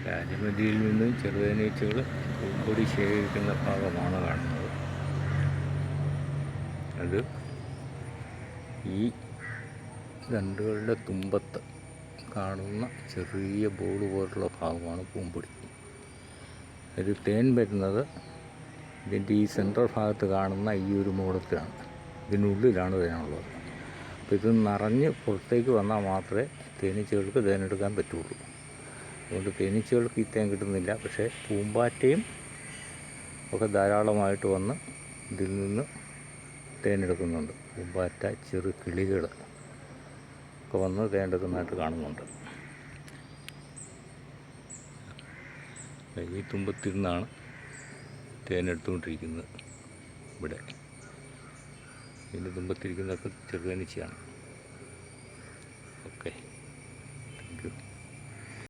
രാജമല്ലിയിൽ നിന്നും ചെറുതേനീച്ചകൾ പൂമ്പൊടി ശേഖരിക്കുന്ന ഭാഗമാണ് കാണുന്നത്. അത് ഈ തണ്ടുകളുടെ തുമ്പത്ത് കാണുന്ന ചെറിയ ബോൾ പോലുള്ള ഭാഗമാണ് പൂമ്പൊടി. ഒരു തേൻ വരുന്നത് ഇതിൻ്റെ ഈ സെൻട്രൽ ഭാഗത്ത് കാണുന്ന ഈ ഒരു മൂലത്തിലാണ്. ഇതിനുള്ളിലാണ് തേനുള്ളത്. അപ്പോൾ ഇത് നിറഞ്ഞ് പുറത്തേക്ക് വന്നാൽ മാത്രമേ തേനീച്ചകൾക്ക് തേനെടുക്കാൻ പറ്റുള്ളൂ. അതുകൊണ്ട് തേനീച്ചകൾക്ക് ഈ തേൻ കിട്ടുന്നില്ല. പക്ഷേ പൂമ്പാറ്റയും ഒക്കെ ധാരാളമായിട്ട് വന്ന് ഇതിൽ നിന്ന് തേനെടുക്കുന്നുണ്ട്. പൂമ്പാറ്റ, ചെറു കിളികൾ ഒക്കെ വന്ന് തേനെടുക്കുന്നതായിട്ട് കാണുന്നുണ്ട്. ഈ തുമ്പത്തിരുന്നാണ് തേനെടുത്തുകൊണ്ടിരിക്കുന്നത്. ഇവിടെ ഇതിൻ്റെ തുമ്പത്തിരിക്കുന്നതൊക്കെ ചെറുതേനീച്ചയാണ്.